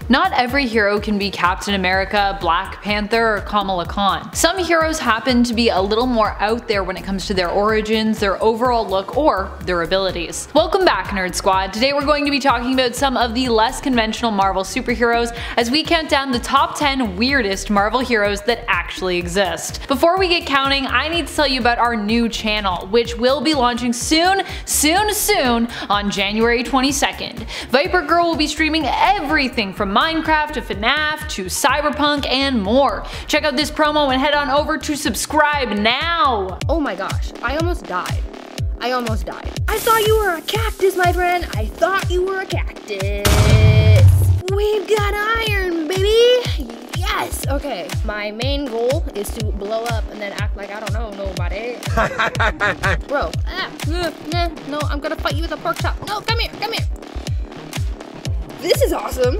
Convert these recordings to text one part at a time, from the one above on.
Not every hero can be Captain America, Black Panther, or Kamala Khan. Some heroes happen to be a little more out there when it comes to their origins, their overall look, or their abilities. Welcome back, Nerd Squad. Today we're going to be talking about some of the less conventional Marvel superheroes as we count down the top 10 weirdest Marvel heroes that actually exist. Before we get counting, I need to tell you about our new channel, which will be launching soon on January 22nd. Viper Girl will be streaming everything from Minecraft to FNAF to Cyberpunk and more. Check out this promo and head on over to subscribe now! Oh my gosh, I almost died. I thought you were a cactus, my friend. I thought you were a cactus. We've got iron, baby. Yes. Okay, my main goal is to blow up and then act like I don't know nobody. Bro, no, I'm gonna fight you with a pork chop. No, come here. This is awesome.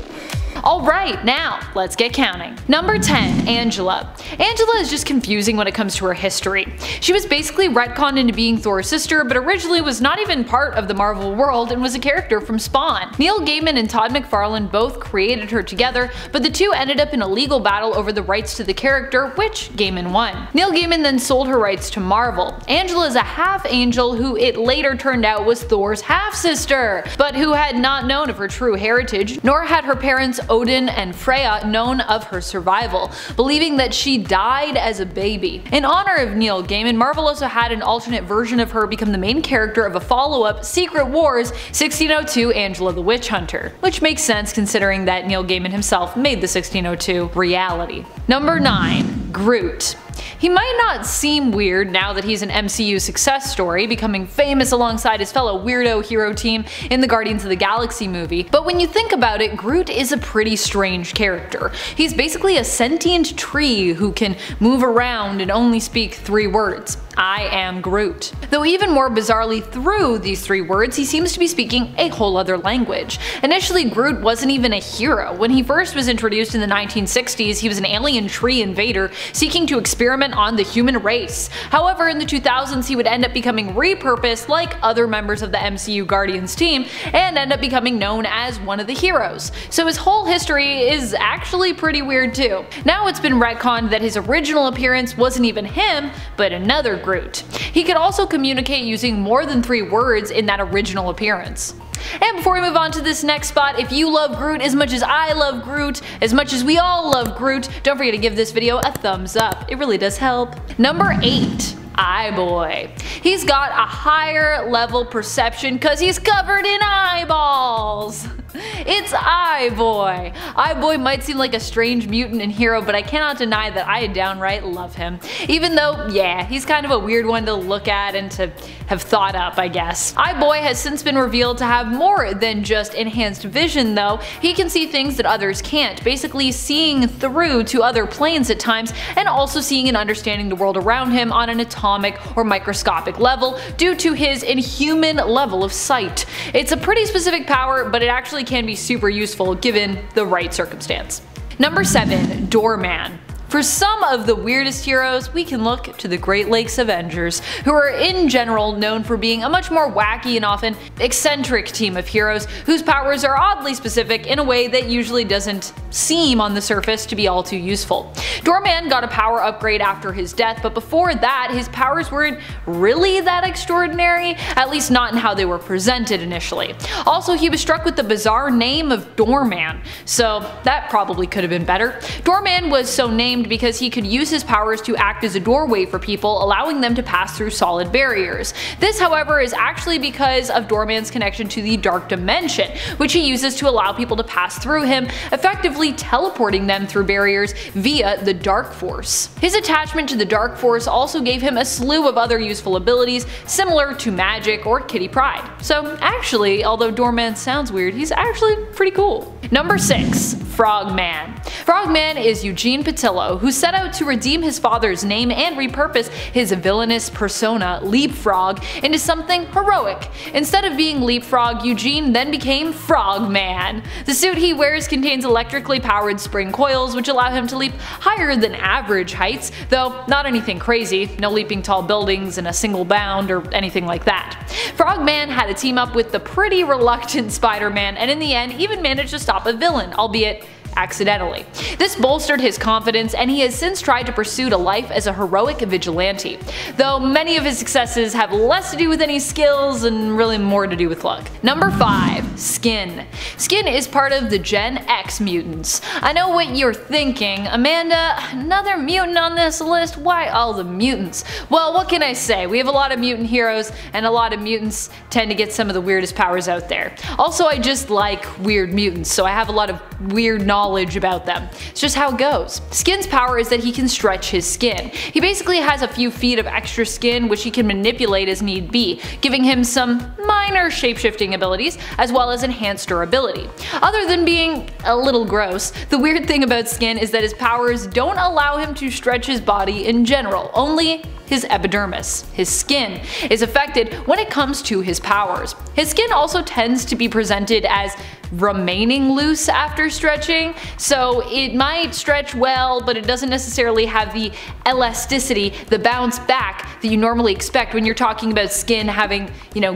Alright, now let's get counting. Number 10, Angela. Angela is just confusing when it comes to her history. She was basically retconned into being Thor's sister, but originally was not even part of the Marvel world and was a character from Spawn. Neil Gaiman and Todd McFarlane both created her together, but the two ended up in a legal battle over the rights to the character, which Gaiman won. Neil Gaiman then sold her rights to Marvel. Angela is a half-angel who it later turned out was Thor's half-sister, but who had not known of her true heritage, nor had her parents Odin and Freya known of her survival, believing that she died as a baby. In honor of Neil Gaiman, Marvel also had an alternate version of her become the main character of a follow-up, Secret Wars 1602 Angela the Witch Hunter, which makes sense considering that Neil Gaiman himself made the 1602 reality. Number 9. Groot. He might not seem weird now that he's an MCU success story, becoming famous alongside his fellow weirdo hero team in the Guardians of the Galaxy movie, but when you think about it, Groot is a pretty strange character. He's basically a sentient tree who can move around and only speak 3 words. I am Groot. Though even more bizarrely through these 3 words, he seems to be speaking a whole other language. Initially, Groot wasn't even a hero. When he first was introduced in the 1960s, he was an alien tree invader seeking to experiment on the human race. However, in the 2000s, he would end up becoming repurposed like other members of the MCU Guardians team and end up becoming known as one of the heroes. So his whole history is actually pretty weird too. Now it's been retconned that his original appearance wasn't even him, but another Groot. He could also communicate using more than 3 words in that original appearance. And before we move on to this next spot, if you love Groot as much as I love Groot, as much as we all love Groot, don't forget to give this video a thumbs up. It really does help. Number 8. Iboy. He's got a higher level perception cause he's covered in eyeballs. It's Iboy. Iboy might seem like a strange mutant and hero, but I cannot deny that I downright love him. Even though, yeah, he's kind of a weird one to look at and to have thought up, I guess. Iboy has since been revealed to have more than just enhanced vision though. He can see things that others can't, basically seeing through to other planes at times and also seeing and understanding the world around him on an atomic or microscopic level due to his inhuman level of sight. It's a pretty specific power, but it actually can be super useful given the right circumstance. Number 7. Doorman. For some of the weirdest heroes, we can look to the Great Lakes Avengers, who are in general known for being a much more wacky and often eccentric team of heroes whose powers are oddly specific in a way that usually doesn't seem on the surface to be all too useful. Doorman got a power upgrade after his death, but before that his powers weren't really that extraordinary, at least not in how they were presented initially. Also, he was struck with the bizarre name of Doorman, so that probably could have been better. Doorman was so named because he could use his powers to act as a doorway for people, allowing them to pass through solid barriers. This, however, is actually because of Doorman's connection to the Dark Dimension, which he uses to allow people to pass through him, effectively teleporting them through barriers via the Dark Force. His attachment to the Dark Force also gave him a slew of other useful abilities similar to magic or Kitty Pryde. So actually, although Doorman sounds weird, he's actually pretty cool. Number 6. Frogman. Frogman is Eugene Patillo, who set out to redeem his father's name and repurpose his villainous persona, Leapfrog, into something heroic. Instead of being Leapfrog, Eugene then became Frogman. The suit he wears contains electrically powered spring coils which allow him to leap higher than average heights, though not anything crazy, no leaping tall buildings in a single bound or anything like that. Frogman had to team up with the pretty reluctant Spider-Man and in the end even managed to stop a villain, albeit accidentally. This bolstered his confidence, and he has since tried to pursue a life as a heroic vigilante, though many of his successes have less to do with any skills and really more to do with luck. Number 5. Skin. Skin is part of the Gen X mutants. I know what you're thinking, Amanda, another mutant on this list? Why all the mutants? Well, what can I say? We have a lot of mutant heroes, and a lot of mutants tend to get some of the weirdest powers out there. Also, I just like weird mutants, so I have a lot of weird knowledge about them. It's just how it goes. Skin's power is that he can stretch his skin. He basically has a few feet of extra skin which he can manipulate as need be, giving him some minor shapeshifting abilities as well as enhanced durability. Other than being a little gross, the weird thing about Skin is that his powers don't allow him to stretch his body in general, only his epidermis. His skin is affected when it comes to his powers. His skin also tends to be presented as remaining loose after stretching, so it might stretch well, but it doesn't necessarily have the elasticity, the bounce back that you normally expect when you're talking about skin having,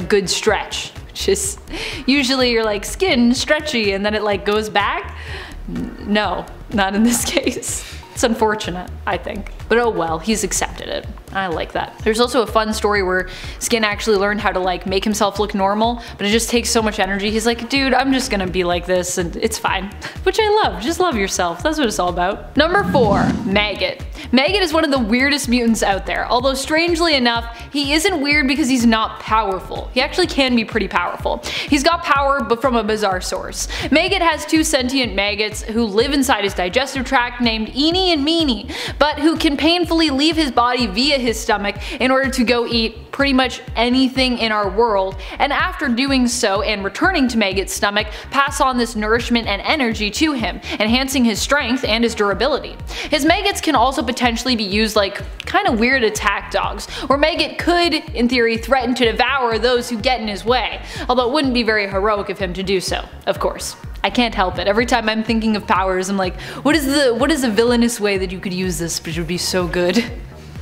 good stretch. Just usually you're like, skin stretchy, and then it like goes back. No, not in this case. It's unfortunate, I think. But oh well, he's accepted it. I like that. There's also a fun story where Skin actually learned how to like make himself look normal, but it just takes so much energy. He's like, dude, I'm just gonna be like this and it's fine. Which I love. Just love yourself. That's what it's all about. Number 4. Maggot. Maggot is one of the weirdest mutants out there, although strangely enough, he isn't weird because he's not powerful. He actually can be pretty powerful. He's got power, but from a bizarre source. Maggot has 2 sentient maggots who live inside his digestive tract named Eenie and Meanie, but who can painfully leave his body via his stomach in order to go eat pretty much anything in our world, and after doing so and returning to Maggot's stomach, pass on this nourishment and energy to him, enhancing his strength and his durability. His maggots can also potentially be used like kind of weird attack dogs, where Maggot could, in theory, threaten to devour those who get in his way, although it wouldn't be very heroic of him to do so, of course. I can't help it. Every time I'm thinking of powers, I'm like, what is the villainous way that you could use this which would be so good?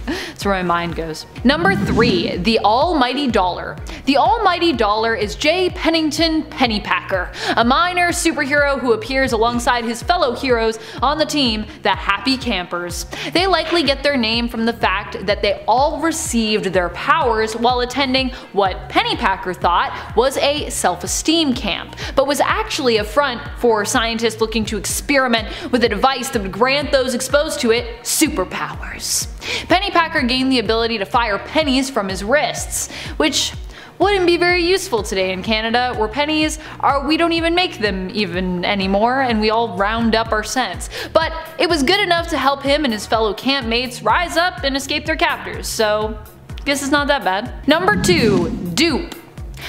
That's where my mind goes. Number 3. The Almighty Dollar. The Almighty Dollar is J. Pennington Pennypacker, a minor superhero who appears alongside his fellow heroes on the team, the Happy Campers. They likely get their name from the fact that they all received their powers while attending what Pennypacker thought was a self-esteem camp, but was actually a front for scientists looking to experiment with a device that would grant those exposed to it superpowers. Pennypacker gained the ability to fire pennies from his wrists, which wouldn't be very useful today in Canada, where pennies we don't even make them even anymore, and we all round up our cents. But it was good enough to help him and his fellow campmates rise up and escape their captors, so guess it's not that bad. Number 2. Dupe.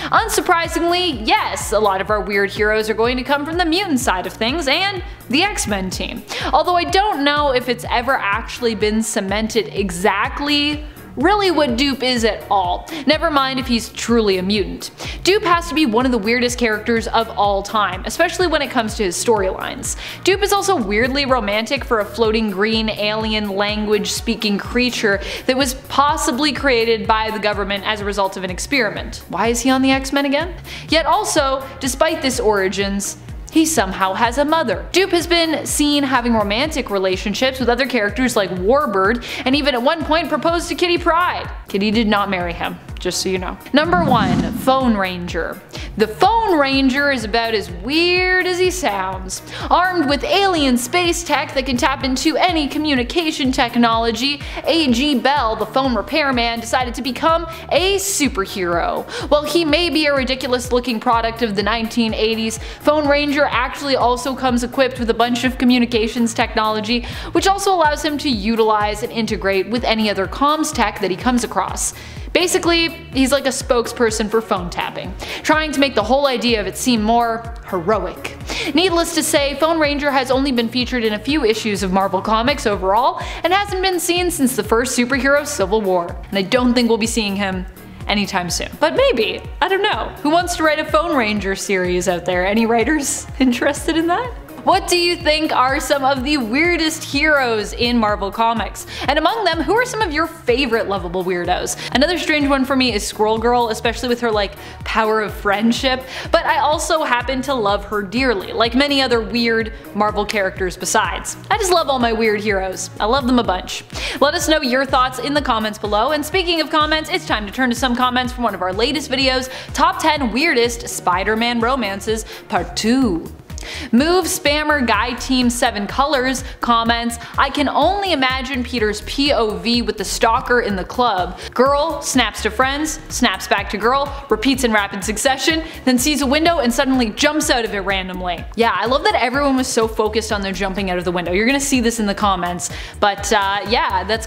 Unsurprisingly, yes, a lot of our weird heroes are going to come from the mutant side of things and the X-Men team. Although I don't know if it's ever actually been cemented exactly really what Dupe is at all, never mind if he's truly a mutant. Dupe has to be one of the weirdest characters of all time, especially when it comes to his storylines. Dupe is also weirdly romantic for a floating green alien language speaking creature that was possibly created by the government as a result of an experiment. Why is he on the X-Men again? Yet also, despite this origins, he somehow has a mother. Dupe has been seen having romantic relationships with other characters like Warbird, and even at one point proposed to Kitty Pryde. Kitty did not marry him, just so you know. Number 1. Phone Ranger. The Phone Ranger is about as weird as he sounds. Armed with alien space tech that can tap into any communication technology, A.G. Bell, the phone repairman, decided to become a superhero. While he may be a ridiculous looking product of the 1980s, Phone Ranger actually also comes equipped with a bunch of communications technology, which also allows him to utilize and integrate with any other comms tech that he comes across. Basically, he's like a spokesperson for phone tapping, trying to make the whole idea of it seem more heroic. Needless to say, Phone Ranger has only been featured in a few issues of Marvel Comics overall, and hasn't been seen since the first superhero Civil War, and I don't think we'll be seeing him anytime soon. But maybe, I don't know. Who wants to write a Phone Ranger series out there? Any writers interested in that? What do you think are some of the weirdest heroes in Marvel Comics? And among them, who are some of your favorite lovable weirdos? Another strange one for me is Squirrel Girl, especially with her like power of friendship, but I also happen to love her dearly, like many other weird Marvel characters besides. I just love all my weird heroes. I love them a bunch. Let us know your thoughts in the comments below, and speaking of comments, it's time to turn to some comments from one of our latest videos, Top 10 Weirdest Spider-Man Romances Part 2. Move Spammer Guy Team 7 Colors comments, I can only imagine Peter's POV with the stalker in the club. Girl snaps to friends, snaps back to girl, repeats in rapid succession, then sees a window and suddenly jumps out of it randomly. Yeah, I love that everyone was so focused on their jumping out of the window. You're gonna see this in the comments, but yeah, that's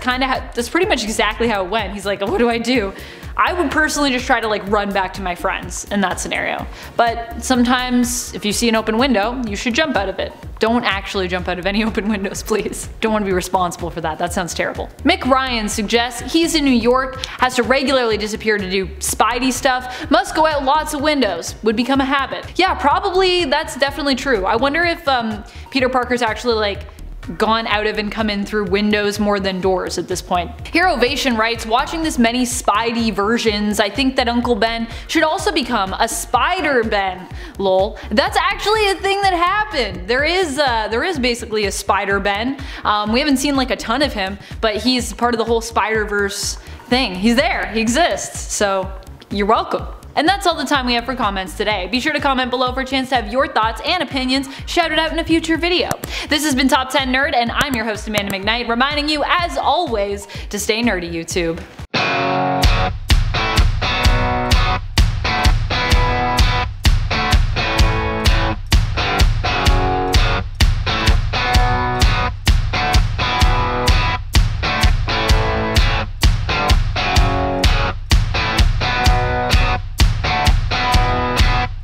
pretty much exactly how it went. He's like, what do I do? I would personally just try to like run back to my friends in that scenario. But sometimes if you see an open window, you should jump out of it. Don't actually jump out of any open windows, please. Don't want to be responsible for that. That sounds terrible. Mick Ryan suggests he's in New York, has to regularly disappear to do Spidey stuff, must go out lots of windows, would become a habit. Yeah, probably that's definitely true. I wonder if Peter Parker's actually like gone out of and come in through windows more than doors at this point. Herovation writes, watching this many Spidey versions, I think that Uncle Ben should also become a Spider Ben. Lol. That's actually a thing that happened. There is basically a Spider Ben. We haven't seen like a ton of him, but he's part of the whole Spider-Verse thing. He's there, he exists, so you're welcome. And that's all the time we have for comments today. Be sure to comment below for a chance to have your thoughts and opinions shouted out in a future video. This has been Top 10 Nerd, and I'm your host Amanda McKnight, reminding you as always to stay nerdy, YouTube.